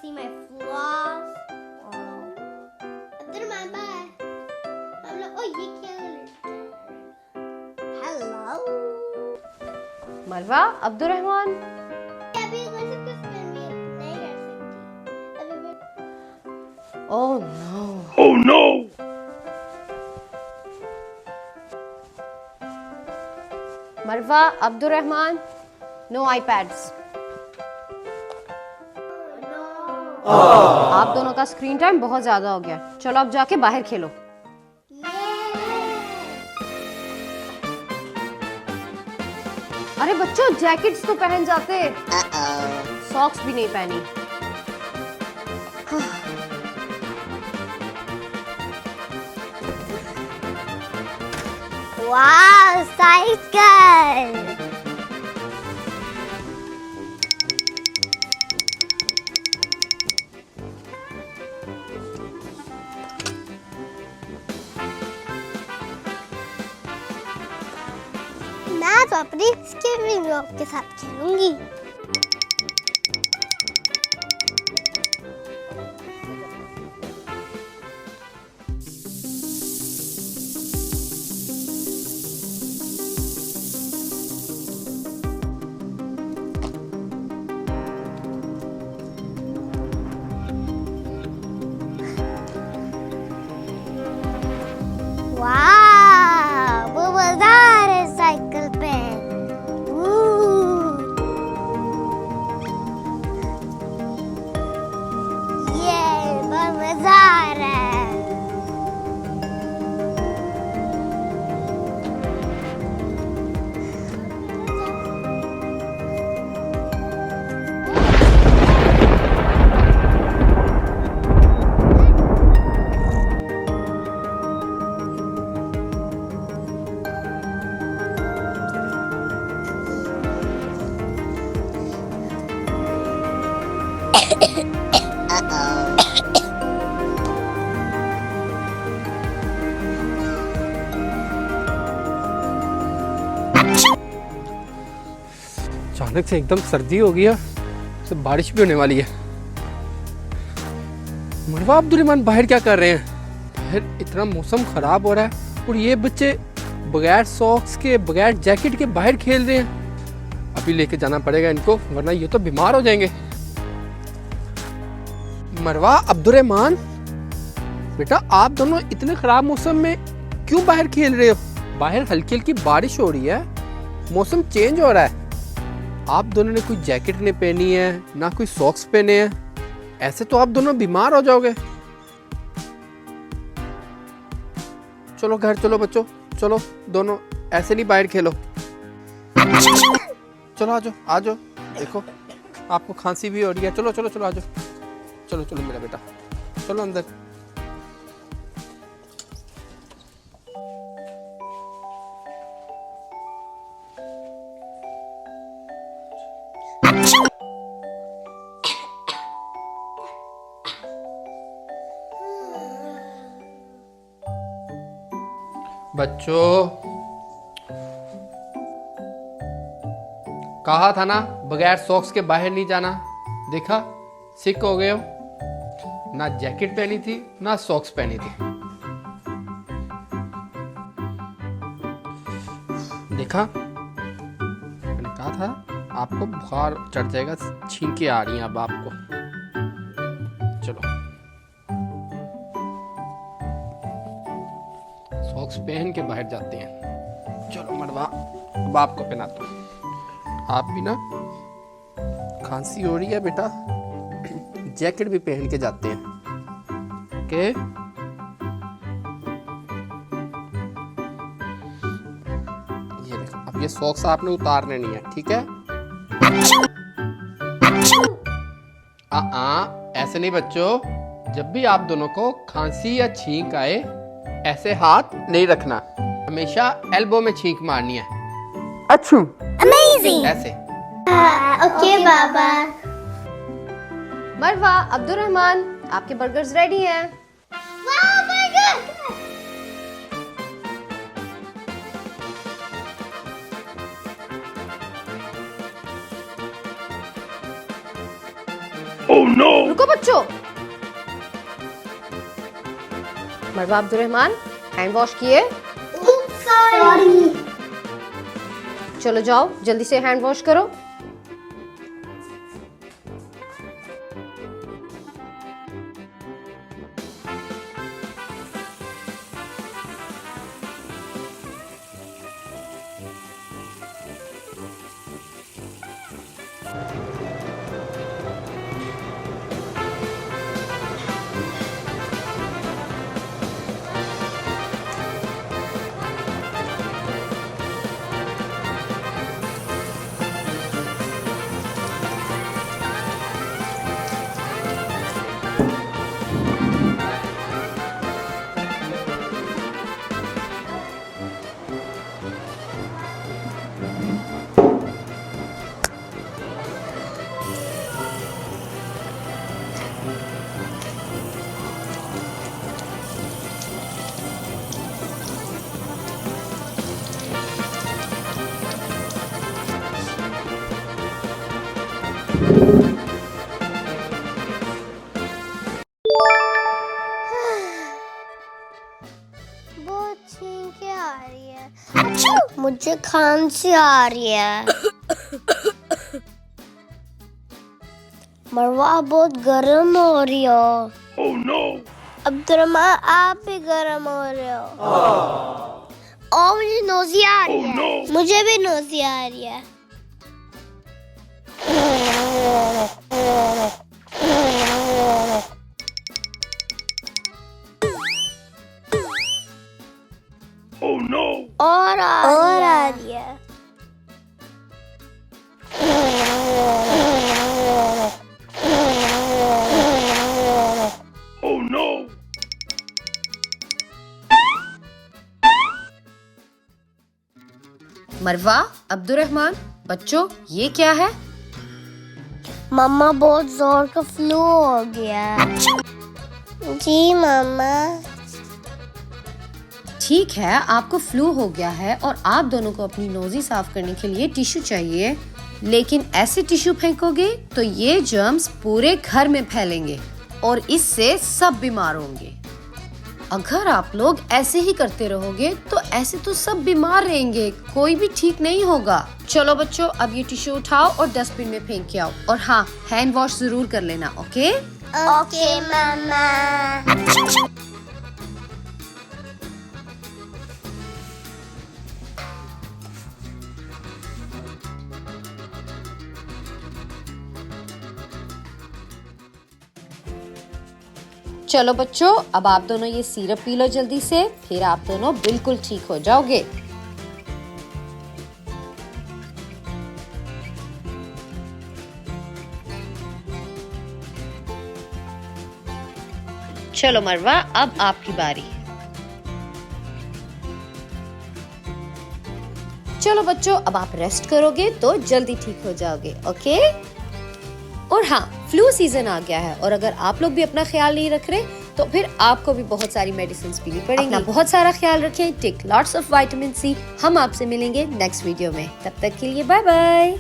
see my flaws. Abdurrahman, bye. हम लोग ओ ये क्या हेलो मरवा, अब्दुर्रहमान। अभी कर सकते स्पेन में नहीं कर सकती अभी ओह नो। Oh no! मरवा, अब्दुर्रहमान, नो आईपैड्स। आप दोनों का स्क्रीन टाइम बहुत ज्यादा हो गया, चलो अब जाके बाहर खेलो। अरे बच्चों, जैकेट्स तो पहन जाते, सॉक्स भी नहीं पहनी। वाओ साइकिल मैं तो अपनी स्केटिंग रॉक के साथ खेलूंगी। वाह, वो मजेदार है साइकिल पे। ये बहुत मजा आ रहा है। अचानक से एकदम सर्दी हो गई है, तो बारिश भी होने वाली है। मरवा, अब्दुर्रहमान बाहर क्या कर रहे हैं? बाहर इतना मौसम खराब हो रहा है और ये बच्चे बगैर सॉक्स के, बगैर जैकेट के बाहर खेल रहे हैं। अभी लेके जाना पड़ेगा इनको, वरना ये तो बीमार हो जाएंगे। मरवा, अब्दुर्रहमान, बेटा आप दोनों इतने खराब मौसम में क्यों बाहर खेल रहे हो? बाहर हल्की हल्की बारिश हो रही है, मौसम चेंज हो रहा है। आप दोनों ने कोई जैकेट नहीं पहनी है, ना कोई सॉक्स पहने हैं, ऐसे तो आप दोनों बीमार हो जाओगे। चलो घर चलो बच्चों, चलो दोनों ऐसे नहीं बाहर खेलो। चलो आ जाओ आ जाओ, देखो आपको खांसी भी हो रही है। चलो चलो चलो आ जाओ, चलो चलो मेरा बेटा, चलो अंदर। बच्चों, कहा था ना बगैर सॉक्स के बाहर नहीं जाना। देखा, सिक हो गए हो। ना जैकेट पहनी थी, ना सॉक्स पहनी थी। देखा, मैंने कहा था आपको बुखार चढ़ जाएगा, छींके आ रही हैं अब आपको। चलो सॉक्स पहन के बाहर जाते हैं। चलो मरवा, अब आपको पहनाता हूँ। आप भी ना, खांसी हो रही है बेटा, जैकेट भी पहन के जाते हैं। ओके, ये देखो, अब ये सॉक्स आपने उतारने नहीं है, ठीक है? ऐसे नहीं बच्चों, जब भी आप दोनों को खांसी या छींक आए, ऐसे हाथ नहीं रखना, हमेशा एल्बो में छींक मारनी है। अच्छा, अमेजिंग। ऐसे। ओके बाबा। मरवा, अब्दुर्रहमान, आपके बर्गर्स रेडी हैं। वाह बर्गर। रुको बच्चों। मरवा अब्दुर्रहमान हैंड वॉश किए? सॉरी। चलो जाओ जल्दी से हैंड वॉश करो। बहुत छींकें आ रही है। मुझे खांसी आ रही है। मरवा बहुत गर्म हो रही हो। Oh, no. अब्दुर्रहमान आप भी गर्म हो रहे हो। और मुझे नोज़ी आ रही है। No. मुझे भी नोज़ी आ रही है। Oh, no. और आ रही है। Oh, no. मरवा अब्दुर्रहमान बच्चों ये क्या है? मम्मा बहुत जोर का फ्लू हो गया। जी मम्मा। ठीक है, आपको फ्लू हो गया है और आप दोनों को अपनी नोज़ी साफ करने के लिए टिश्यू चाहिए, लेकिन ऐसे टिश्यू फेंकोगे तो ये जर्म्स पूरे घर में फैलेंगे और इससे सब बीमार होंगे। अगर आप लोग ऐसे ही करते रहोगे तो ऐसे तो सब बीमार रहेंगे, कोई भी ठीक नहीं होगा। चलो बच्चों अब ये टिश्यू उठाओ और डस्टबिन में फेंक के आओ, और हाँ हैंड वॉश जरूर कर लेना। ओके ओके मम्मा। चलो बच्चों अब आप दोनों ये सिरप पी लो जल्दी से, फिर आप दोनों बिल्कुल ठीक हो जाओगे। चलो मरवा अब आपकी बारी। चलो बच्चों अब आप रेस्ट करोगे तो जल्दी ठीक हो जाओगे। ओके और हाँ फ्लू सीजन आ गया है और अगर आप लोग भी अपना ख्याल नहीं रख रहे तो फिर आपको भी बहुत सारी मेडिसिन पीनी पड़ेंगी। अपना बहुत सारा ख्याल रखें। Take lots of vitamin C. हम आपसे मिलेंगे नेक्स्ट वीडियो में, तब तक के लिए बाय बाय।